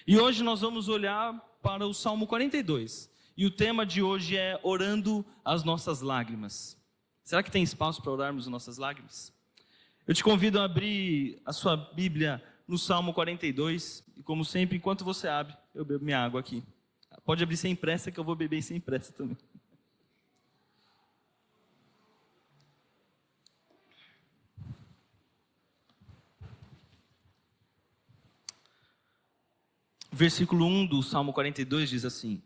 E hoje nós vamos olhar para o Salmo 42. E o tema de hoje é orando as nossas lágrimas. Será que tem espaço para orarmos as nossas lágrimas? Eu te convido a abrir a sua Bíblia no Salmo 42. E como sempre, enquanto você abre, eu bebo minha água aqui. Pode abrir sem pressa, que eu vou beber sem pressa também. Versículo 1 do Salmo 42 diz assim: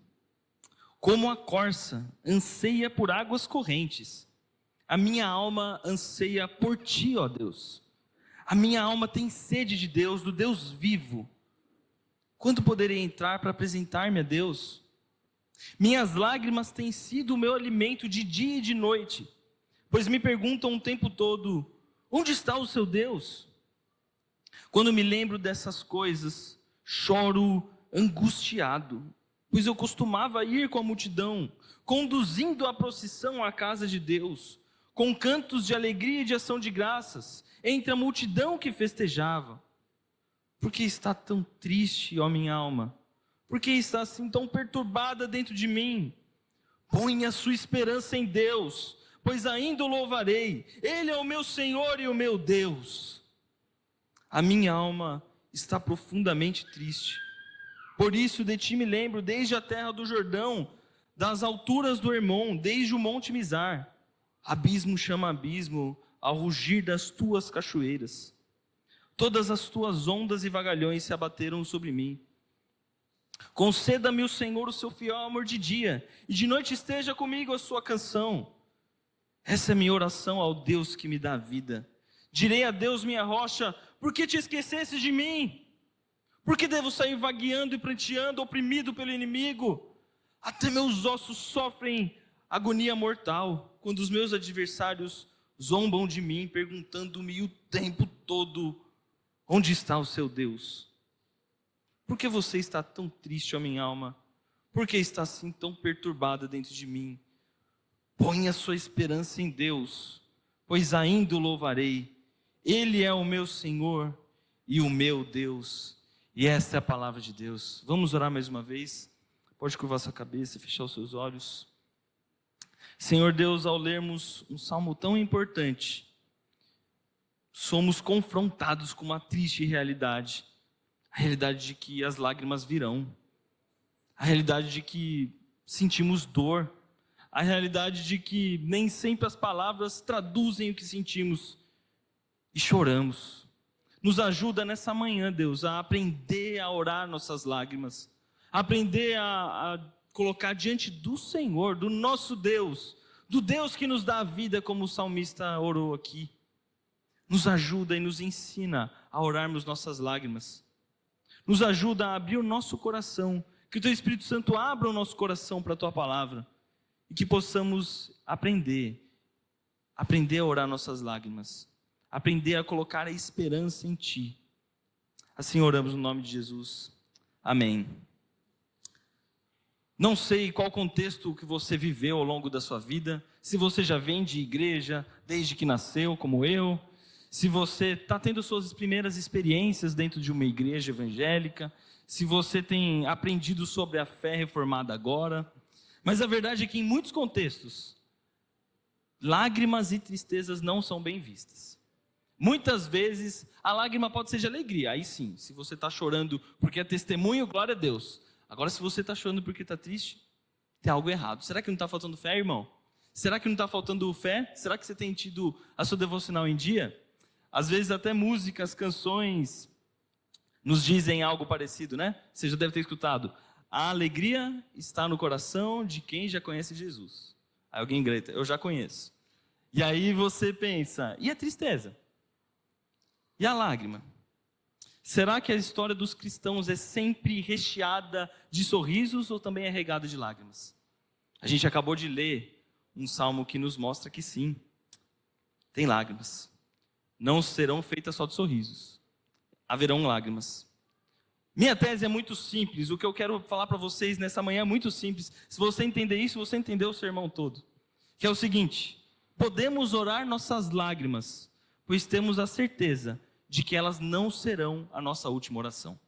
Como a corça anseia por águas correntes, a minha alma anseia por ti, ó Deus. A minha alma tem sede de Deus, do Deus vivo. Quando poderei entrar para apresentar-me a Deus? Minhas lágrimas têm sido o meu alimento de dia e de noite, pois me perguntam o tempo todo: onde está o seu Deus? Quando me lembro dessas coisas, choro angustiado, pois eu costumava ir com a multidão, conduzindo a procissão à casa de Deus, com cantos de alegria e de ação de graças, entre a multidão que festejava. Por que está tão triste, ó minha alma? Por que está assim tão perturbada dentro de mim? Põe a sua esperança em Deus, pois ainda o louvarei. Ele é o meu Senhor e o meu Deus. A minha alma está profundamente triste. Por isso de ti me lembro desde a terra do Jordão, das alturas do Hermon, desde o monte Mizar. Abismo chama abismo ao rugir das tuas cachoeiras. Todas as tuas ondas e vagalhões se abateram sobre mim. Conceda-me o Senhor o seu fiel amor de dia, e de noite esteja comigo a sua canção. Essa é minha oração ao Deus que me dá vida. Direi a Deus, minha rocha: por que te esqueceste de mim? Por que devo sair vagueando e pranteando, oprimido pelo inimigo? Até meus ossos sofrem agonia mortal, quando os meus adversários zombam de mim, perguntando-me o tempo todo: onde está o seu Deus? Por que você está tão triste, ó minha alma? Por que está assim tão perturbada dentro de mim? Põe a sua esperança em Deus, pois ainda o louvarei. Ele é o meu Senhor e o meu Deus. E esta é a palavra de Deus. Vamos orar mais uma vez? Pode curvar sua cabeça e fechar os seus olhos. Senhor Deus, ao lermos um salmo tão importante, somos confrontados com uma triste realidade. A realidade de que as lágrimas virão. A realidade de que sentimos dor. A realidade de que nem sempre as palavras traduzem o que sentimos. E choramos. Nos ajuda nessa manhã, Deus, a aprender a orar nossas lágrimas. A aprender a colocar diante do Senhor, do nosso Deus, do Deus que nos dá a vida, como o salmista orou aqui. Nos ajuda e nos ensina a orarmos nossas lágrimas. Nos ajuda a abrir o nosso coração. Que o Teu Espírito Santo abra o nosso coração para a Tua palavra. E que possamos aprender a orar nossas lágrimas. Aprender a colocar a esperança em Ti. Assim oramos no nome de Jesus. Amém. Não sei qual contexto que você viveu ao longo da sua vida. Se você já vem de igreja desde que nasceu, como eu. Se você está tendo suas primeiras experiências dentro de uma igreja evangélica. Se você tem aprendido sobre a fé reformada agora. Mas a verdade é que em muitos contextos, lágrimas e tristezas não são bem vistas. Muitas vezes a lágrima pode ser de alegria, aí sim, se você está chorando porque é testemunho, glória a Deus. Agora se você está chorando porque está triste, tem algo errado. Será que não está faltando fé, irmão? Será que não está faltando fé? Será que você tem tido a sua devocional em dia? Às vezes até músicas, canções nos dizem algo parecido, né? Você já deve ter escutado: a alegria está no coração de quem já conhece Jesus. Aí alguém grita: eu já conheço. E aí você pensa: e a tristeza? E a lágrima? Será que a história dos cristãos é sempre recheada de sorrisos ou também é regada de lágrimas? A gente acabou de ler um salmo que nos mostra que sim, tem lágrimas. Não serão feitas só de sorrisos, haverão lágrimas. Minha tese é muito simples, o que eu quero falar para vocês nessa manhã é muito simples. Se você entender isso, você entendeu o sermão todo. Que é o seguinte: podemos orar nossas lágrimas, pois temos a certeza de que elas não serão a nossa última oração.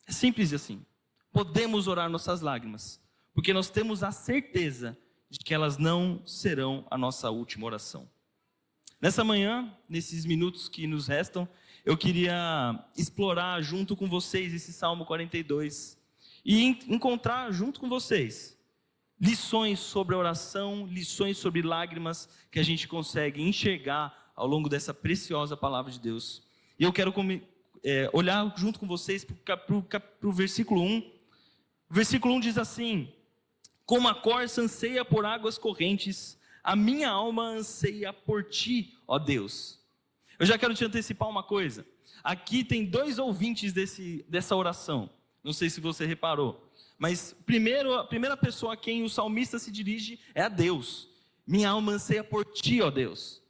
É simples assim. Podemos orar nossas lágrimas, porque nós temos a certeza de que elas não serão a nossa última oração. Nessa manhã, nesses minutos que nos restam, eu queria explorar junto com vocês esse Salmo 42 e encontrar junto com vocês lições sobre a oração, lições sobre lágrimas que a gente consegue enxergar ao longo dessa preciosa palavra de Deus. E eu quero olhar junto com vocês para o versículo 1. O versículo 1 diz assim: como a corça anseia por águas correntes, a minha alma anseia por ti, ó Deus. Eu já quero te antecipar uma coisa. Aqui tem 2 ouvintes dessa oração. Não sei se você reparou. Mas a primeira pessoa a quem o salmista se dirige é a Deus. Minha alma anseia por ti, ó Deus.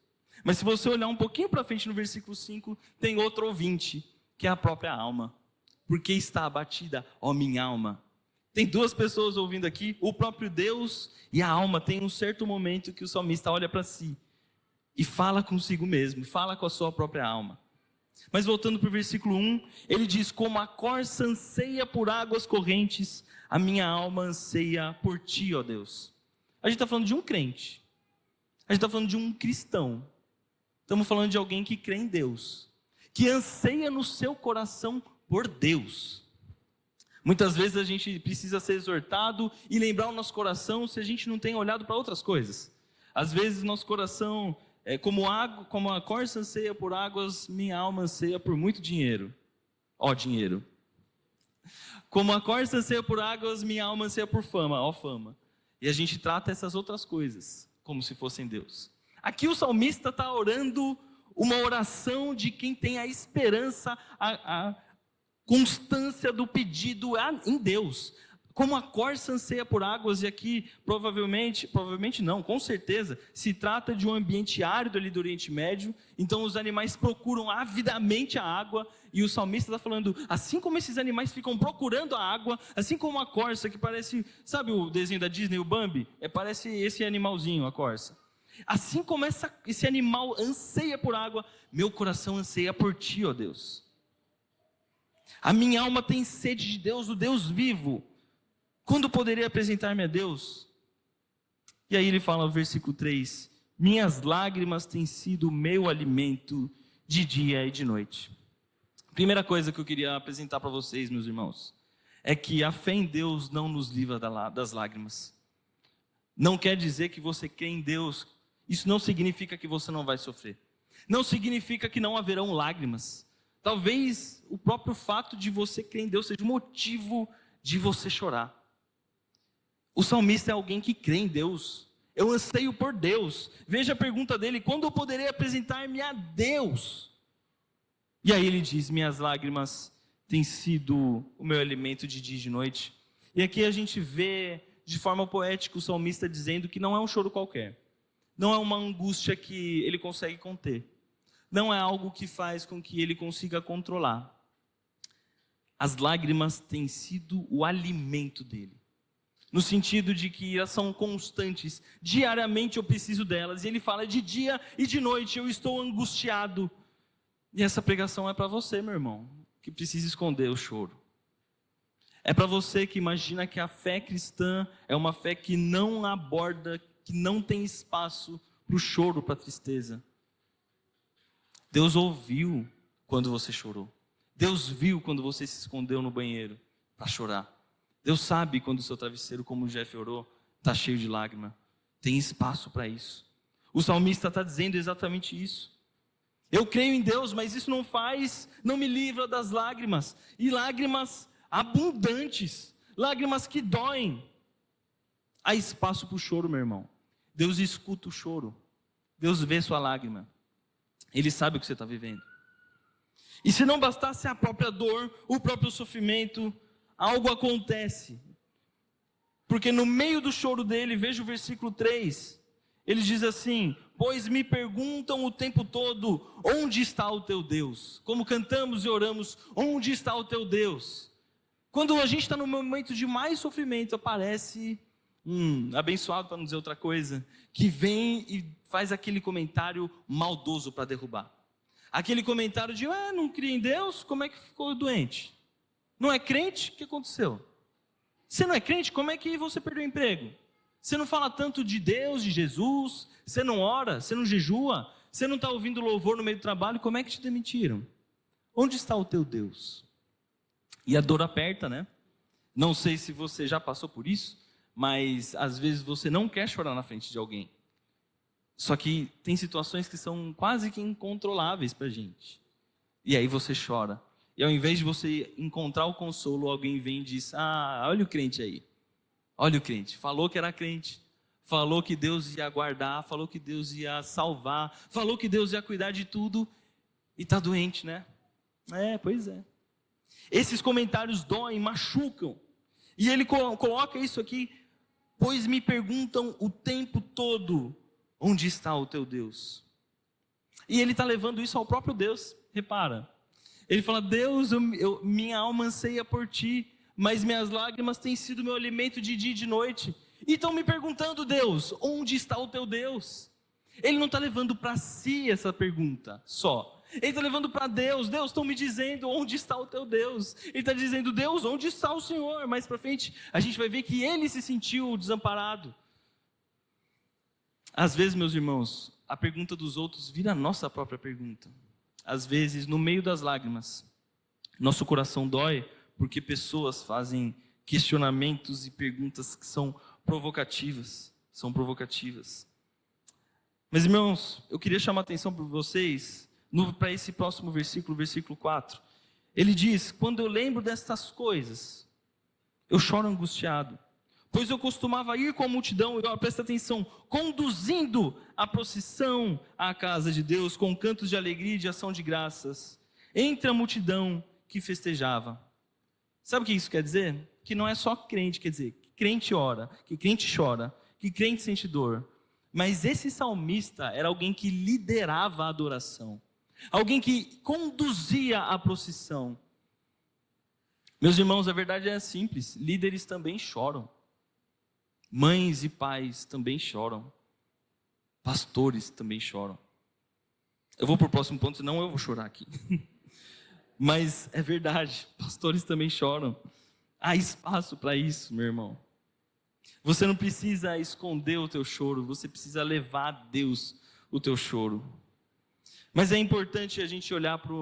Mas se você olhar um pouquinho para frente no versículo 5, tem outro ouvinte, que é a própria alma. Porque está abatida, ó minha alma. Tem 2 pessoas ouvindo aqui, o próprio Deus e a alma. Tem um certo momento que o salmista olha para si e fala consigo mesmo, fala com a sua própria alma. Mas voltando para o versículo 1, ele diz: como a corça anseia por águas correntes, a minha alma anseia por ti, ó Deus. A gente está falando de um crente, a gente está falando de um cristão, estamos falando de alguém que crê em Deus, que anseia no seu coração por Deus. Muitas vezes a gente precisa ser exortado e lembrar o nosso coração se a gente não tem olhado para outras coisas. Às vezes nosso coração é como a corça anseia por águas, minha alma anseia por muito dinheiro. Ó dinheiro. Como a corça anseia por águas, minha alma anseia por fama. Ó fama. E a gente trata essas outras coisas como se fossem Deus. Aqui o salmista está orando uma oração de quem tem a esperança, a constância do pedido em Deus. Como a corça anseia por águas, e aqui provavelmente não, com certeza, se trata de um ambiente árido ali do Oriente Médio, então os animais procuram avidamente a água, e o salmista está falando, assim como esses animais ficam procurando a água, assim como a corça, que parece, sabe o desenho da Disney, o Bambi? Parece esse animalzinho, a corça. Assim como esse animal anseia por água, meu coração anseia por ti, ó Deus. A minha alma tem sede de Deus, o Deus vivo. Quando poderei apresentar-me a Deus? E aí ele fala no versículo 3: minhas lágrimas têm sido o meu alimento de dia e de noite. Primeira coisa que eu queria apresentar para vocês, meus irmãos, é que a fé em Deus não nos livra das lágrimas. Não quer dizer que você crê em Deus, isso não significa que você não vai sofrer. Não significa que não haverão lágrimas. Talvez o próprio fato de você crer em Deus seja o motivo de você chorar. O salmista é alguém que crê em Deus. Eu anseio por Deus. Veja a pergunta dele: quando eu poderei apresentar-me a Deus? E aí ele diz: minhas lágrimas têm sido o meu alimento de dia e de noite. E aqui a gente vê de forma poética o salmista dizendo que não é um choro qualquer. Não é uma angústia que ele consegue conter. Não é algo que faz com que ele consiga controlar. As lágrimas têm sido o alimento dele. No sentido de que elas são constantes. Diariamente eu preciso delas. E ele fala: de dia e de noite eu estou angustiado. E essa pregação é para você, meu irmão, que precisa esconder o choro. É para você que imagina que a fé cristã é uma fé que não aborda, que não tem espaço para o choro, para a tristeza. Deus ouviu quando você chorou. Deus viu quando você se escondeu no banheiro para chorar. Deus sabe quando o seu travesseiro, como o Jeff orou, está cheio de lágrima. Tem espaço para isso. O salmista está dizendo exatamente isso. Eu creio em Deus, mas isso não me livra das lágrimas. E lágrimas abundantes, lágrimas que doem. Há espaço para o choro, meu irmão. Deus escuta o choro. Deus vê sua lágrima. Ele sabe o que você está vivendo. E se não bastasse a própria dor, o próprio sofrimento, algo acontece. Porque no meio do choro dele, veja o versículo 3, ele diz assim: pois me perguntam o tempo todo, onde está o teu Deus? Como cantamos e oramos, onde está o teu Deus? Quando a gente está no momento de mais sofrimento, aparece abençoado, para não dizer outra coisa, que vem e faz aquele comentário maldoso para derrubar. Aquele comentário de: não cria em Deus, como é que ficou doente? Não é crente? O que aconteceu? Você não é crente? Como é que você perdeu o emprego? Você não fala tanto de Deus, de Jesus, você não ora, você não jejua, você não está ouvindo louvor no meio do trabalho, como é que te demitiram? Onde está o teu Deus? E a dor aperta, né? Não sei se você já passou por isso, mas às vezes você não quer chorar na frente de alguém. Só que tem situações que são quase que incontroláveis para a gente. E aí você chora. E ao invés de você encontrar o consolo, alguém vem e diz: ah, olha o crente aí. Olha o crente, falou que era crente. Falou que Deus ia guardar, falou que Deus ia salvar, falou que Deus ia cuidar de tudo. E está doente, né? Pois é. Esses comentários doem, machucam. E ele coloca isso aqui: pois me perguntam o tempo todo, onde está o teu Deus? E ele está levando isso ao próprio Deus, repara. Ele fala: Deus, minha alma anseia por ti, mas minhas lágrimas têm sido meu alimento de dia e de noite. E estão me perguntando: Deus, onde está o teu Deus? Ele não está levando para si essa pergunta só. Ele está levando para Deus: Deus, estão me dizendo onde está o teu Deus. Ele está dizendo: Deus, onde está o Senhor? Mais para frente a gente vai ver que ele se sentiu desamparado. Às vezes, meus irmãos, a pergunta dos outros vira a nossa própria pergunta. Às vezes, no meio das lágrimas, nosso coração dói porque pessoas fazem questionamentos e perguntas que são provocativas. Mas, irmãos, eu queria chamar a atenção para vocês para esse próximo versículo, versículo 4. Ele diz: quando eu lembro destas coisas, eu choro angustiado, pois eu costumava ir com a multidão, e presta atenção, conduzindo a procissão à casa de Deus, com cantos de alegria e de ação de graças, entre a multidão que festejava. Sabe o que isso quer dizer? Que não é só crente, quer dizer, que crente ora, que crente chora, que crente sente dor. Mas esse salmista era alguém que liderava a adoração, alguém que conduzia a procissão. Meus irmãos, a verdade é simples: líderes também choram. Mães e pais também choram. Pastores também choram. Eu vou para o próximo ponto, senão eu vou chorar aqui. Mas é verdade, pastores também choram. Há espaço para isso, meu irmão. Você não precisa esconder o teu choro, você precisa levar a Deus o teu choro. Mas é importante a gente olhar para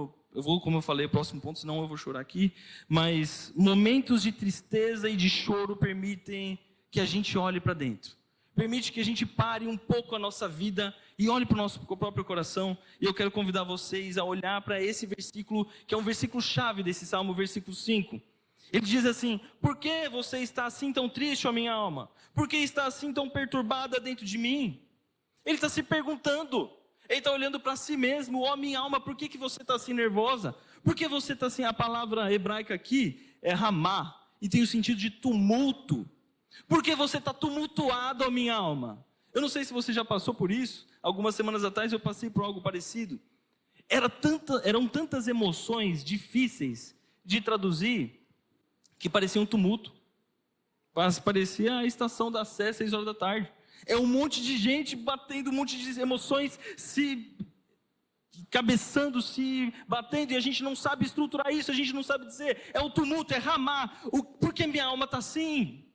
como eu falei, o próximo ponto, senão eu vou chorar aqui. Mas momentos de tristeza e de choro permitem que a gente olhe para dentro. Permite que a gente pare um pouco a nossa vida e olhe para o nosso próprio coração. E eu quero convidar vocês a olhar para esse versículo, que é um versículo chave desse salmo, versículo 5. Ele diz assim: por que você está assim tão triste, ó minha alma? Por que está assim tão perturbada dentro de mim? Ele está se perguntando, ele está olhando para si mesmo: ó minha alma, por que você está assim nervosa? Por que você está assim? A palavra hebraica aqui é ramá, e tem o sentido de tumulto. Por que você está tumultuado, ó minha alma? Eu não sei se você já passou por isso. Algumas semanas atrás eu passei por algo parecido. Eram tantas emoções difíceis de traduzir, que parecia um tumulto. Parecia a estação da Sé, 6 horas da tarde. É um monte de gente batendo, um monte de emoções se cabeçando, se batendo, e a gente não sabe estruturar isso, a gente não sabe dizer. É o tumulto, é ramar. Por que minha alma está assim?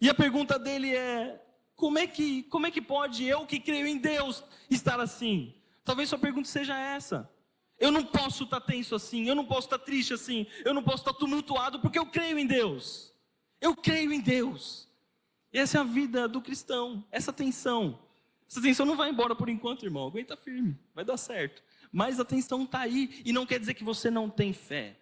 E a pergunta dele é: como é que pode eu que creio em Deus estar assim? Talvez sua pergunta seja essa: eu não posso estar tenso assim, eu não posso estar triste assim, eu não posso estar tumultuado, porque eu creio em Deus. Eu creio em Deus. E essa é a vida do cristão, essa tensão não vai embora por enquanto, irmão. Aguenta firme, vai dar certo. Mas a tensão está aí, e não quer dizer que você não tem fé.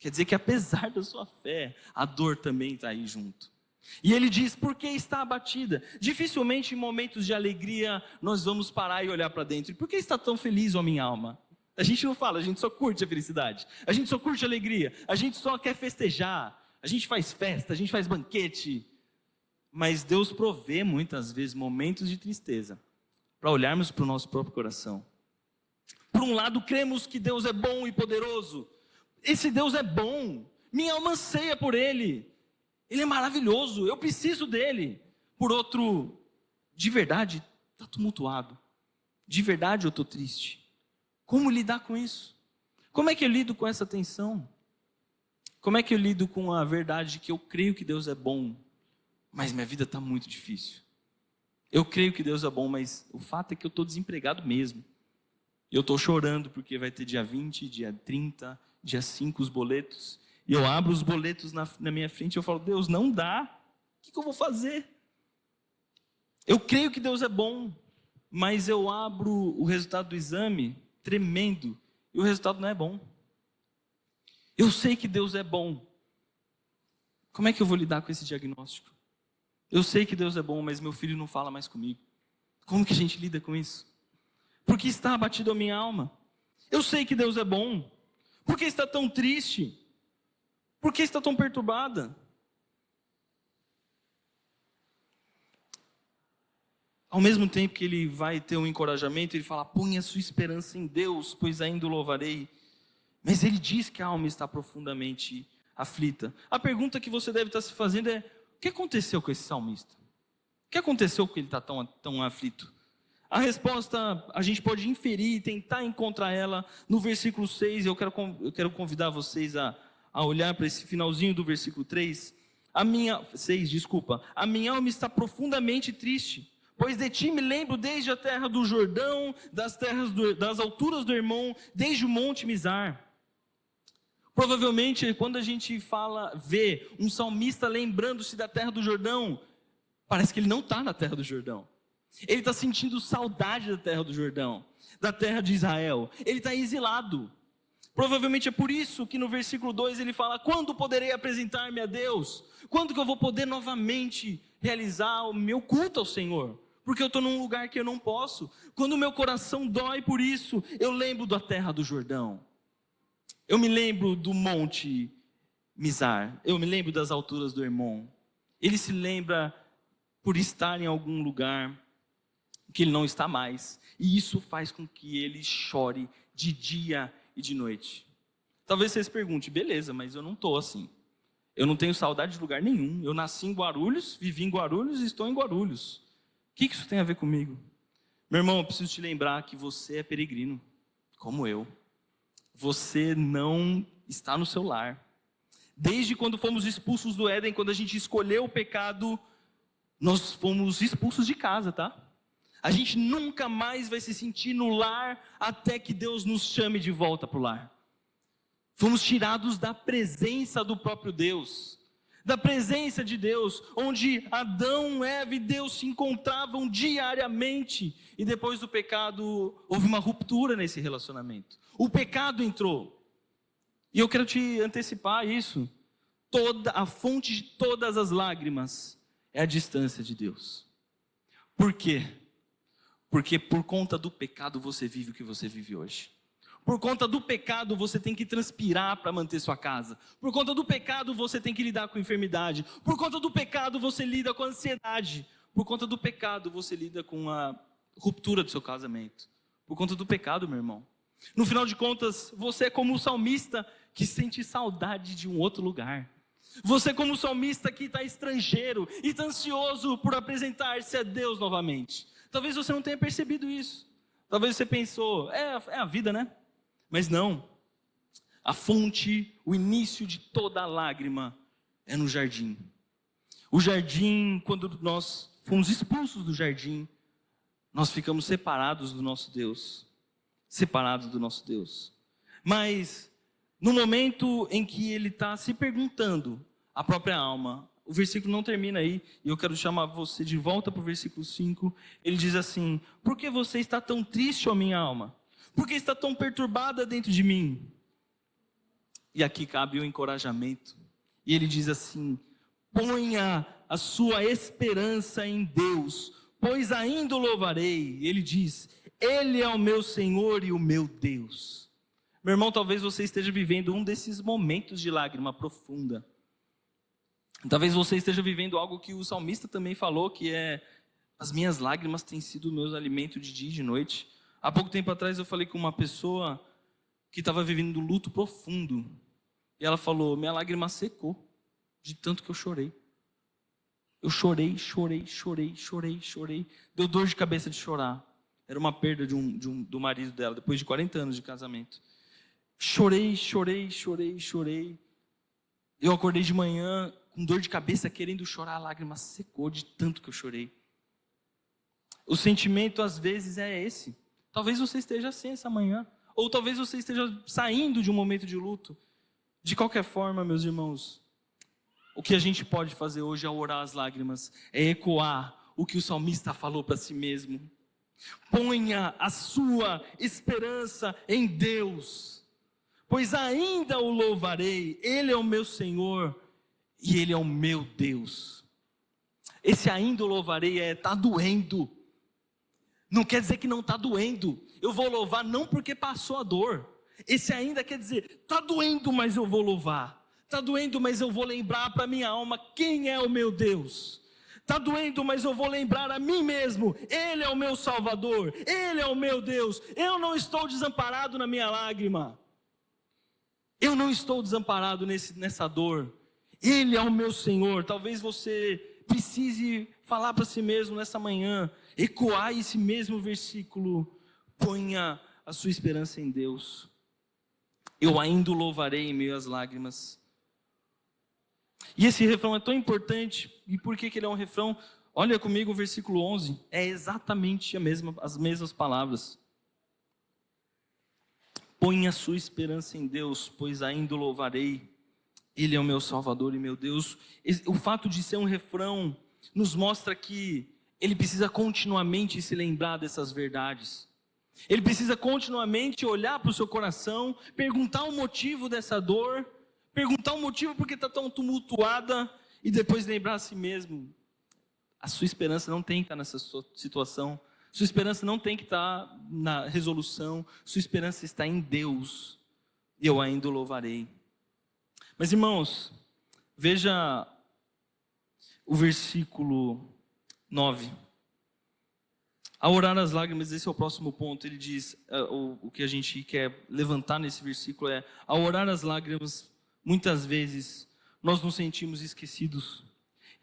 Quer dizer que apesar da sua fé, a dor também está aí junto. E ele diz: por que está abatida? Dificilmente em momentos de alegria nós vamos parar e olhar para dentro. E por que está tão feliz, ó minha alma? A gente não fala, a gente só curte a felicidade, a gente só curte a alegria, a gente só quer festejar, a gente faz festa, a gente faz banquete. Mas Deus provê muitas vezes momentos de tristeza, para olharmos para o nosso próprio coração. Por um lado, cremos que Deus é bom e poderoso. Esse Deus é bom, minha alma anseia por Ele. Ele é maravilhoso, eu preciso dele. Por outro, de verdade, está tumultuado. De verdade eu estou triste. Como lidar com isso? Como é que eu lido com essa tensão? Como é que eu lido com a verdade que eu creio que Deus é bom, mas minha vida está muito difícil? Eu creio que Deus é bom, mas o fato é que eu estou desempregado mesmo. Eu estou chorando porque vai ter dia 20, dia 30, dia 5 os boletos. E eu abro os boletos na minha frente e eu falo, Deus, não dá. O que eu vou fazer? Eu creio que Deus é bom, mas eu abro o resultado do exame tremendo e o resultado não é bom. Eu sei que Deus é bom. Como é que eu vou lidar com esse diagnóstico? Eu sei que Deus é bom, mas meu filho não fala mais comigo. Como que a gente lida com isso? Por que está abatido a minha alma? Eu sei que Deus é bom. Por que está tão triste? Por que está tão perturbada? Ao mesmo tempo que ele vai ter um encorajamento, ele fala, põe a sua esperança em Deus, pois ainda o louvarei. Mas ele diz que a alma está profundamente aflita. A pergunta que você deve estar se fazendo é, o que aconteceu com esse salmista? O que aconteceu que ele está tão aflito? A resposta a gente pode inferir e tentar encontrar ela no versículo 6. Eu quero convidar vocês a olhar para esse finalzinho do versículo 3. A minha alma está profundamente triste, pois de ti me lembro desde a terra do Jordão, das alturas do Hermon, desde o monte Mizar. Provavelmente, quando a gente vê um salmista lembrando-se da terra do Jordão, parece que ele não está na terra do Jordão. Ele está sentindo saudade da terra do Jordão, da terra de Israel. Ele está exilado. Provavelmente é por isso que no versículo 2 ele fala, quando poderei apresentar-me a Deus? Quando que eu vou poder novamente realizar o meu culto ao Senhor? Porque eu estou num lugar que eu não posso. Quando o meu coração dói por isso, eu lembro da terra do Jordão. Eu me lembro do monte Mizar. Eu me lembro das alturas do Hermon. Ele se lembra por estar em algum lugar que ele não está mais. E isso faz com que ele chore de dia e de noite. Talvez você se pergunte, beleza, mas eu não estou assim. Eu não tenho saudade de lugar nenhum. Eu nasci em Guarulhos, vivi em Guarulhos e estou em Guarulhos. O que isso tem a ver comigo? Meu irmão, eu preciso te lembrar que você é peregrino, como eu. Você não está no seu lar. Desde quando fomos expulsos do Éden, quando a gente escolheu o pecado, nós fomos expulsos de casa, tá? A gente nunca mais vai se sentir no lar até que Deus nos chame de volta para o lar. Fomos tirados da presença do próprio Deus, da presença de Deus, onde Adão, Eva e Deus se encontravam diariamente. E depois do pecado, houve uma ruptura nesse relacionamento. O pecado entrou. E eu quero te antecipar isso. A fonte de todas as lágrimas é a distância de Deus. Por quê? Porque por conta do pecado você vive o que você vive hoje. Por conta do pecado você tem que transpirar para manter sua casa. Por conta do pecado você tem que lidar com enfermidade. Por conta do pecado você lida com a ansiedade. Por conta do pecado você lida com a ruptura do seu casamento. Por conta do pecado, meu irmão. No final de contas, você é como o salmista que sente saudade de um outro lugar. Você é como o salmista que está estrangeiro e está ansioso por apresentar-se a Deus novamente. Talvez você não tenha percebido isso. Talvez você pensou, é a vida, né? Mas não. A fonte, o início de toda a lágrima é no jardim. O jardim, quando nós fomos expulsos do jardim, nós ficamos separados do nosso Deus. Separados do nosso Deus. Mas, no momento em que ele está se perguntando, a própria alma, o versículo não termina aí, e eu quero chamar você de volta para o versículo 5, ele diz assim, por que você está tão triste, ó minha alma? Por que está tão perturbada dentro de mim? E aqui cabe o encorajamento, e ele diz assim, ponha a sua esperança em Deus, pois ainda o louvarei. Ele diz, Ele é o meu Senhor e o meu Deus. Meu irmão, talvez você esteja vivendo um desses momentos de lágrima profunda. Talvez você esteja vivendo algo que o salmista também falou, que é, as minhas lágrimas têm sido o meu alimento de dia e de noite. Há pouco tempo atrás eu falei com uma pessoa que estava vivendo um luto profundo. E ela falou, minha lágrima secou, de tanto que eu chorei. Eu chorei. Deu dor de cabeça de chorar. Era uma perda do marido dela, depois de 40 anos de casamento. Chorei. Eu acordei de manhã com dor de cabeça, querendo chorar, a lágrima secou de tanto que eu chorei. O sentimento às vezes é esse. Talvez você esteja assim essa manhã, ou talvez você esteja saindo de um momento de luto. De qualquer forma, meus irmãos, o que a gente pode fazer hoje ao orar as lágrimas é ecoar o que o salmista falou para si mesmo. Ponha a sua esperança em Deus, pois ainda o louvarei. Ele é o meu Senhor e Ele é o meu Deus. Esse ainda o louvarei está doendo. Não quer dizer que não está doendo. Eu vou louvar não porque passou a dor. Esse ainda quer dizer, está doendo, mas eu vou louvar. Está doendo, mas eu vou lembrar para minha alma quem é o meu Deus. Está doendo, mas eu vou lembrar a mim mesmo. Ele é o meu Salvador. Ele é o meu Deus. Eu não estou desamparado na minha lágrima. Eu não estou desamparado nessa dor. Ele é o meu Senhor. Talvez você precise falar para si mesmo nessa manhã, ecoar esse mesmo versículo. Ponha a sua esperança em Deus. Eu ainda o louvarei em meio às lágrimas. E esse refrão é tão importante. E por que ele é um refrão? Olha comigo o versículo 11. É exatamente as mesmas palavras. Põe a sua esperança em Deus, pois ainda o louvarei. Ele é o meu Salvador e meu Deus. O fato de ser um refrão nos mostra que ele precisa continuamente se lembrar dessas verdades. Ele precisa continuamente olhar para o seu coração, perguntar o motivo dessa dor, perguntar o motivo porque está tão tumultuada, e depois lembrar a si mesmo: a sua esperança não tem que estar nessa situação, sua esperança não tem que estar na resolução, sua esperança está em Deus, e eu ainda o louvarei. Mas irmãos, veja o versículo 9. Ao orar as lágrimas, esse é o próximo ponto. Ele diz, o que a gente quer levantar nesse versículo é: ao orar as lágrimas, muitas vezes nós nos sentimos esquecidos.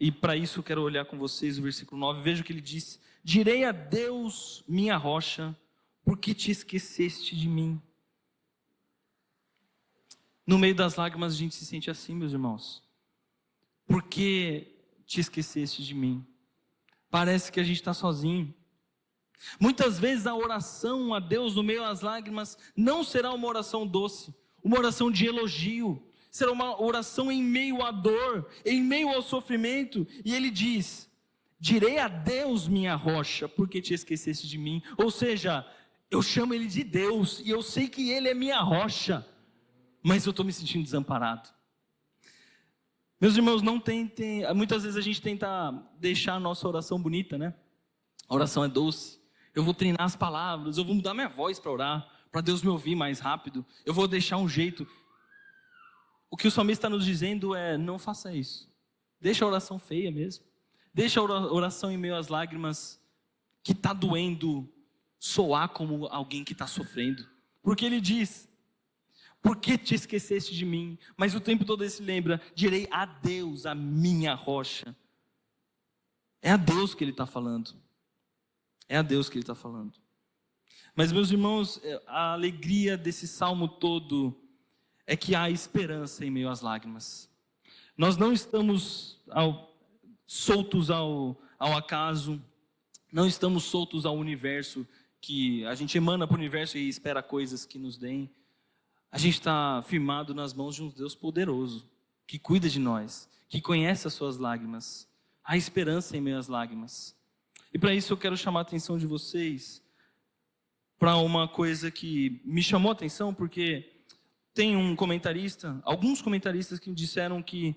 E para isso eu quero olhar com vocês o versículo 9. Veja o que ele diz: direi a Deus, minha rocha, porque te esqueceste de mim. No meio das lágrimas a gente se sente assim, meus irmãos. Por que te esqueceste de mim? Parece que a gente está sozinho. Muitas vezes a oração a Deus no meio das lágrimas não será uma oração doce, uma oração de elogio. Será uma oração em meio à dor, em meio ao sofrimento. E ele diz: direi a Deus, minha rocha, porque te esqueceste de mim. Ou seja, eu chamo ele de Deus e eu sei que ele é minha rocha, mas eu estou me sentindo desamparado. Meus irmãos, não tentem. Muitas vezes a gente tenta deixar a nossa oração bonita, né? A oração é doce. Eu vou treinar as palavras, eu vou mudar minha voz para orar, para Deus me ouvir mais rápido. Eu vou deixar um jeito. O que o salmista está nos dizendo é: não faça isso. Deixa a oração feia mesmo. Deixa a oração em meio às lágrimas, que está doendo, soar como alguém que está sofrendo. Porque ele diz: por que te esqueceste de mim? Mas o tempo todo ele se lembra: direi a Deus, a minha rocha. É a Deus que ele está falando. É a Deus que ele está falando. Mas, meus irmãos, a alegria desse salmo todo é que há esperança em meio às lágrimas. Nós não estamos soltos ao acaso, não estamos soltos ao universo, que a gente emana para o universo e espera coisas que nos deem. A gente está firmado nas mãos de um Deus poderoso, que cuida de nós, que conhece as suas lágrimas. Há esperança em meio às lágrimas. E para isso eu quero chamar a atenção de vocês para uma coisa que me chamou a atenção, porque tem alguns comentaristas que disseram que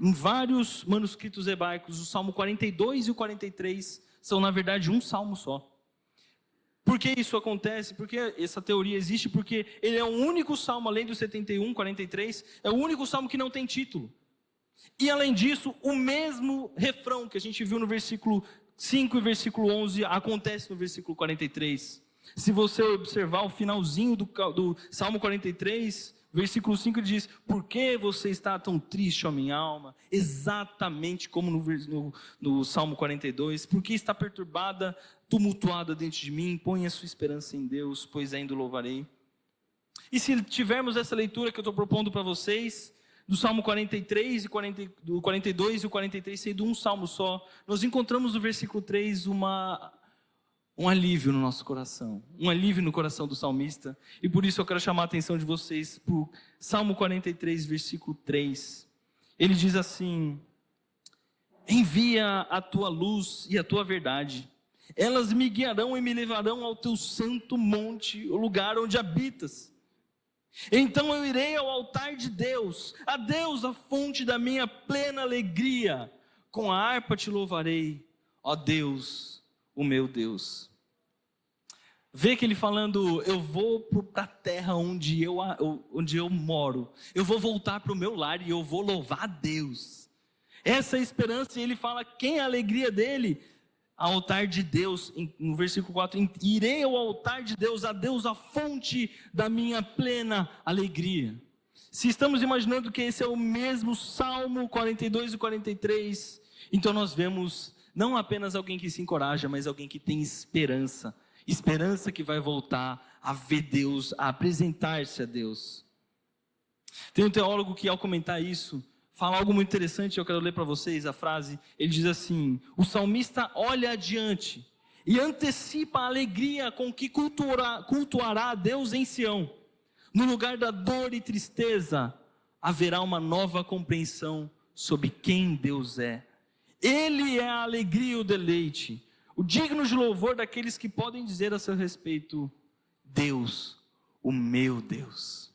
em vários manuscritos hebraicos, o Salmo 42 e o 43 são na verdade um salmo só. Por que isso acontece? Porque essa teoria existe porque ele é o único salmo, além do 71, 43, é o único salmo que não tem título. E além disso, o mesmo refrão que a gente viu no versículo 5 e versículo 11 acontece no versículo 43. Se você observar o finalzinho do Salmo 43, versículo 5 diz: por que você está tão triste, ó minha alma? Exatamente como no Salmo 42. Por que está perturbada, tumultuada dentro de mim? Põe a sua esperança em Deus, pois ainda o louvarei. E se tivermos essa leitura que eu estou propondo para vocês, do Salmo 43, do 42 e o 43 sendo um salmo só, nós encontramos no versículo 3 um alívio no nosso coração, um alívio no coração do salmista, e por isso eu quero chamar a atenção de vocês para o Salmo 43, versículo 3. Ele diz assim: envia a tua luz e a tua verdade, elas me guiarão e me levarão ao teu santo monte, o lugar onde habitas. Então eu irei ao altar de Deus, a Deus, a fonte da minha plena alegria. Com a harpa te louvarei, ó Deus, o meu Deus. Vê que ele falando: eu vou para a terra onde eu moro, eu vou voltar para o meu lar e eu vou louvar a Deus. Essa é a esperança, e ele fala: quem é a alegria dele? Ao altar de Deus, no versículo 4, irei ao altar de Deus, a Deus, a fonte da minha plena alegria. Se estamos imaginando que esse é o mesmo Salmo 42 e 43, então nós vemos não apenas alguém que se encoraja, mas alguém que tem esperança, esperança que vai voltar a ver Deus, a apresentar-se a Deus. Tem um teólogo que, ao comentar isso, fala algo muito interessante. Eu quero ler para vocês a frase. Ele diz assim: o salmista olha adiante e antecipa a alegria com que cultuará a Deus em Sião. No lugar da dor e tristeza, haverá uma nova compreensão sobre quem Deus é. Ele é a alegria e o deleite, o digno de louvor daqueles que podem dizer a seu respeito: Deus, o meu Deus.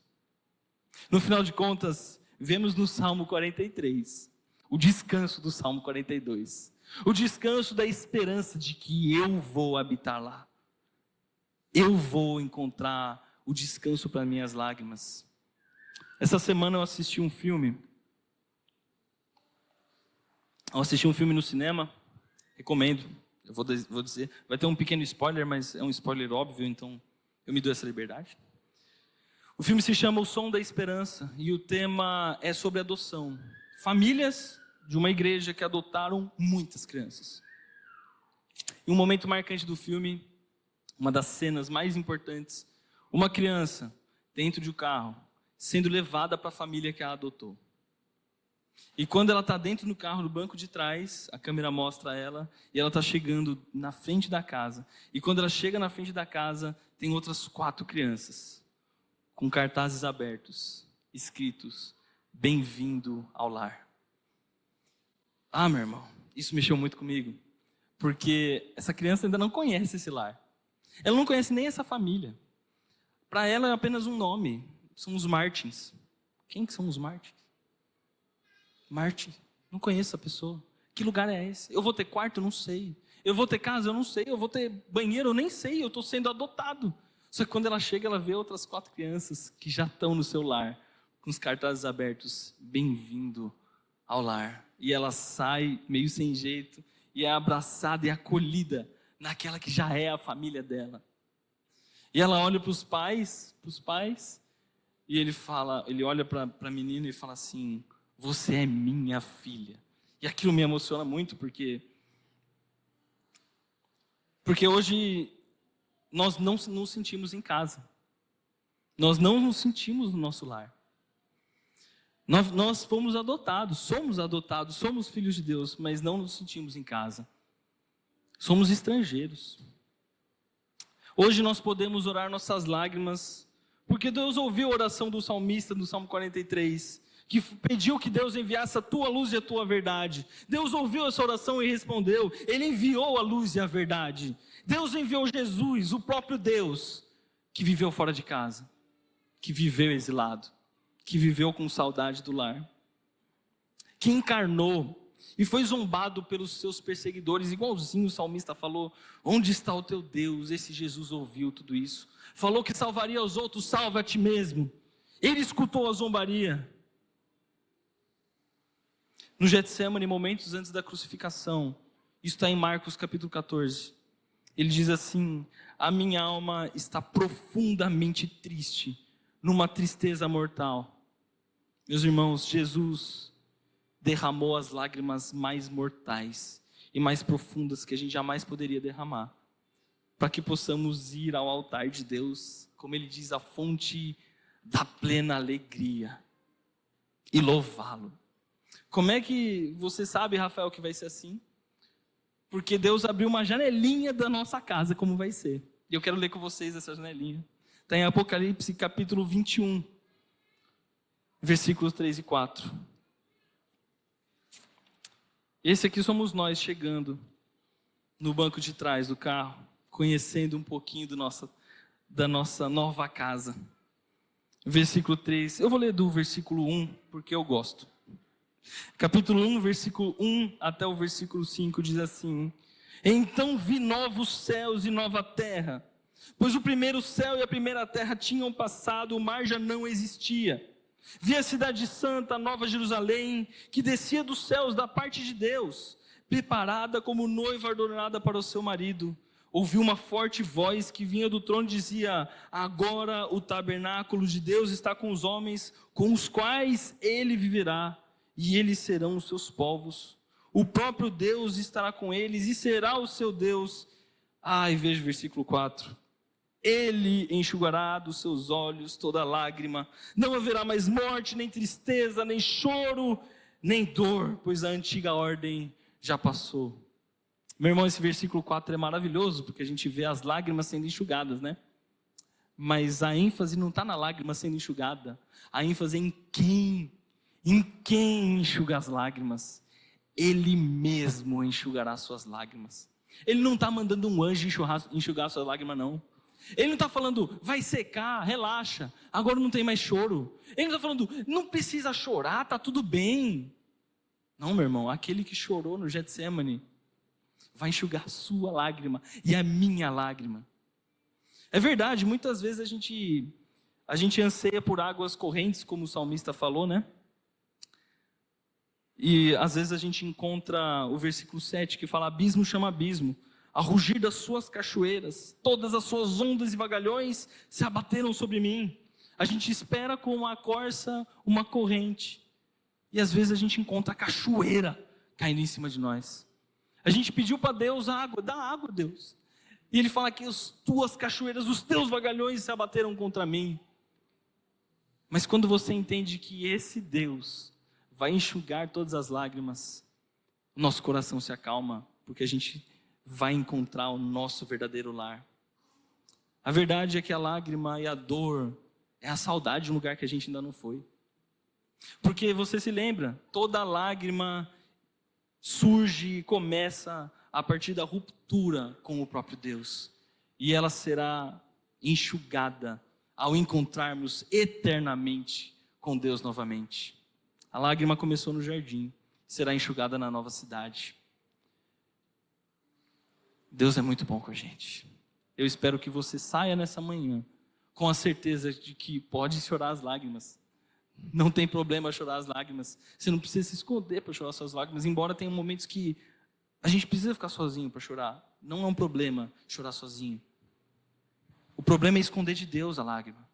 No final de contas, vemos no Salmo 43 o descanso do Salmo 42, o descanso da esperança de que eu vou habitar lá, eu vou encontrar o descanso para minhas lágrimas. Essa semana eu assisti um filme no cinema, recomendo. Eu vou dizer, vai ter um pequeno spoiler, mas é um spoiler óbvio, então eu me dou essa liberdade. O filme se chama O Som da Esperança e o tema é sobre adoção. Famílias de uma igreja que adotaram muitas crianças. Em um momento marcante do filme, uma das cenas mais importantes, uma criança dentro de um carro sendo levada para a família que a adotou. E quando ela está dentro do carro, no banco de trás, a câmera mostra ela e ela está chegando na frente da casa. E quando ela chega na frente da casa, tem outras 4 crianças com cartazes abertos, escritos: bem-vindo ao lar. Ah, meu irmão, isso mexeu muito comigo, porque essa criança ainda não conhece esse lar. Ela não conhece nem essa família. Para ela é apenas um nome, são os Martins. Quem que são os Martins? Martin, não conheço a pessoa. Que lugar é esse? Eu vou ter quarto? Não sei. Eu vou ter casa? Eu não sei. Eu vou ter banheiro? Eu nem sei. Eu estou sendo adotado. Só que quando ela chega, ela vê outras 4 crianças que já estão no seu lar, com os cartazes abertos: bem-vindo ao lar. E ela sai meio sem jeito e é abraçada e acolhida naquela que já é a família dela. E ela olha para os pais, e ele olha para a menina e fala assim: você é minha filha. E aquilo me emociona muito, porque hoje nós não nos sentimos em casa. Nós não nos sentimos no nosso lar. Nós fomos adotados, somos filhos de Deus, mas não nos sentimos em casa. Somos estrangeiros. Hoje nós podemos orar nossas lágrimas, porque Deus ouviu a oração do salmista no Salmo 43, que pediu que Deus enviasse a tua luz e a tua verdade. Deus ouviu essa oração e respondeu. Ele enviou a luz e a verdade. Deus enviou Jesus, o próprio Deus, que viveu fora de casa, que viveu exilado, que viveu com saudade do lar, que encarnou e foi zombado pelos seus perseguidores, igualzinho o salmista falou: onde está o teu Deus? Esse Jesus ouviu tudo isso, falou que salvaria os outros, salva a ti mesmo. Ele escutou a zombaria. No Getsemane, momentos antes da crucificação, isso está em Marcos capítulo 14, ele diz assim: a minha alma está profundamente triste, numa tristeza mortal. Meus irmãos, Jesus derramou as lágrimas mais mortais e mais profundas que a gente jamais poderia derramar, para que possamos ir ao altar de Deus, como ele diz, a fonte da plena alegria. e louvá-lo. Como é que você sabe, Rafael, que vai ser assim? Porque Deus abriu uma janelinha da nossa casa, como vai ser. E eu quero ler com vocês essa janelinha. Está em Apocalipse capítulo 21, versículos 3 e 4. Esse aqui somos nós chegando no banco de trás do carro, conhecendo um pouquinho da nossa nova casa. Versículo 3, eu vou ler do versículo 1, porque eu gosto. Capítulo 1, versículo 1 até o versículo 5 diz assim: Então vi novos céus e nova terra, pois o primeiro céu e a primeira terra tinham passado, o mar já não existia. Vi a cidade santa, a nova Jerusalém, que descia dos céus da parte de Deus, preparada como noiva adornada para o seu marido. Ouvi uma forte voz que vinha do trono e dizia: Agora o tabernáculo de Deus está com os homens, com os quais ele viverá, e eles serão os seus povos. O próprio Deus estará com eles e será o seu Deus. E veja o versículo 4. Ele enxugará dos seus olhos toda lágrima. Não haverá mais morte, nem tristeza, nem choro, nem dor, pois a antiga ordem já passou. Meu irmão, esse versículo 4 é maravilhoso, porque a gente vê as lágrimas sendo enxugadas, né? Mas a ênfase não está na lágrima sendo enxugada. A ênfase é em quem enxuga as lágrimas. Ele mesmo enxugará suas lágrimas. Ele não está mandando um anjo enxugar suas lágrimas, não. Ele não está falando, vai secar, relaxa, agora não tem mais choro. Ele não está falando, não precisa chorar, está tudo bem. Não, meu irmão, aquele que chorou no Getsemane vai enxugar a sua lágrima e a minha lágrima. É verdade, muitas vezes a gente anseia por águas correntes, como o salmista falou, né? E às vezes a gente encontra o versículo 7 que fala: abismo chama abismo, a rugir das suas cachoeiras, todas as suas ondas e vagalhões se abateram sobre mim. A gente espera com uma corça, uma corrente, e às vezes a gente encontra a cachoeira caindo em cima de nós. A gente pediu para Deus água, dá água, Deus. E Ele fala que as tuas cachoeiras, os teus vagalhões se abateram contra mim. Mas quando você entende que esse Deus vai enxugar todas as lágrimas, nosso coração se acalma, porque a gente vai encontrar o nosso verdadeiro lar. A verdade é que a lágrima e a dor é a saudade de um lugar que a gente ainda não foi. Porque você se lembra, toda lágrima surge e começa a partir da ruptura com o próprio Deus. E ela será enxugada ao encontrarmos eternamente com Deus novamente. A lágrima começou no jardim, será enxugada na nova cidade. Deus é muito bom com a gente. Eu espero que você saia nessa manhã com a certeza de que pode chorar as lágrimas. Não tem problema chorar as lágrimas. Você não precisa se esconder para chorar suas lágrimas, embora tenha momentos que a gente precisa ficar sozinho para chorar. Não é um problema chorar sozinho. O problema é esconder de Deus a lágrima.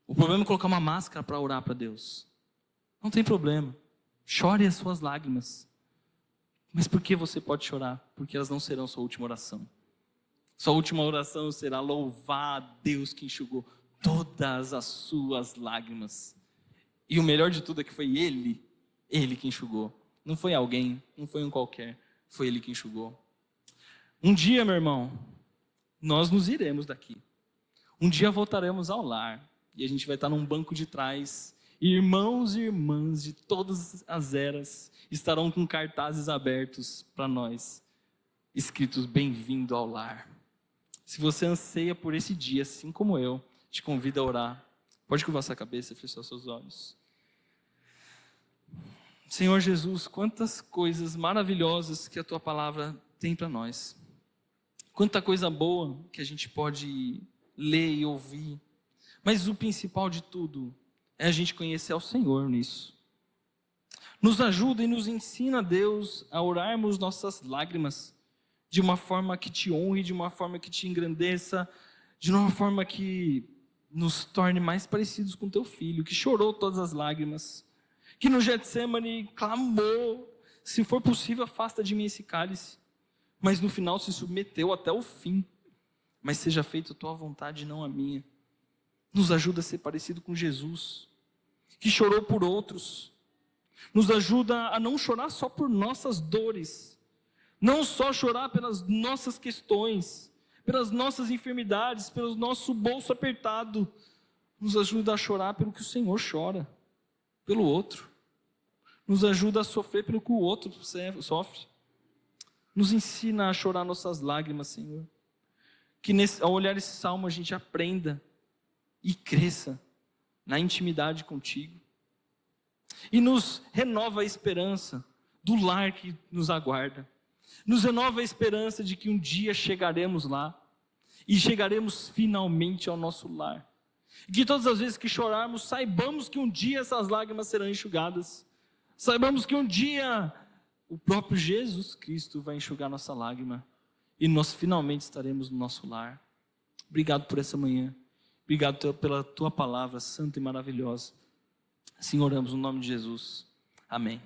O problema é colocar uma máscara para orar para Deus. Não tem problema. Chore as suas lágrimas. Mas por que você pode chorar? Porque elas não serão sua última oração. Sua última oração será louvar a Deus que enxugou todas as suas lágrimas. E o melhor de tudo é que foi Ele que enxugou. Não foi alguém, não foi um qualquer, foi Ele que enxugou. Um dia, meu irmão, nós nos iremos daqui. Um dia voltaremos ao lar e a gente vai estar num banco de trás. Irmãos e irmãs de todas as eras estarão com cartazes abertos para nós, escritos: bem-vindo ao lar. Se você anseia por esse dia, assim como eu, te convido a orar. Pode curvar sua cabeça e fechar seus olhos. Senhor Jesus, quantas coisas maravilhosas que a Tua palavra tem para nós. Quanta coisa boa que a gente pode ler e ouvir. Mas o principal de tudo é a gente conhecer ao Senhor nisso. Nos ajuda e nos ensina, Deus, a orarmos nossas lágrimas de uma forma que te honre, de uma forma que te engrandeça, de uma forma que nos torne mais parecidos com Teu Filho, que chorou todas as lágrimas, que no Getsemane clamou: se for possível, afasta de mim esse cálice. Mas no final se submeteu até o fim. Mas seja feita a Tua vontade, não a minha. Nos ajuda a ser parecido com Jesus. que chorou por outros. Nos ajuda a não chorar só por nossas dores, não só chorar pelas nossas questões, pelas nossas enfermidades, pelo nosso bolso apertado. Nos ajuda a chorar pelo que o Senhor chora, pelo outro. Nos ajuda a sofrer pelo que o outro sofre. Nos ensina a chorar nossas lágrimas, Senhor. Que ao olhar esse salmo a gente aprenda e cresça na intimidade contigo. E nos renova a esperança do lar que nos aguarda. Nos renova a esperança de que um dia chegaremos lá. E chegaremos finalmente ao nosso lar. E que todas as vezes que chorarmos, saibamos que um dia essas lágrimas serão enxugadas. Saibamos que um dia o próprio Jesus Cristo vai enxugar nossa lágrima. E nós finalmente estaremos no nosso lar. Obrigado por essa manhã. Obrigado pela tua palavra santa e maravilhosa. Assim oramos no nome de Jesus. Amém.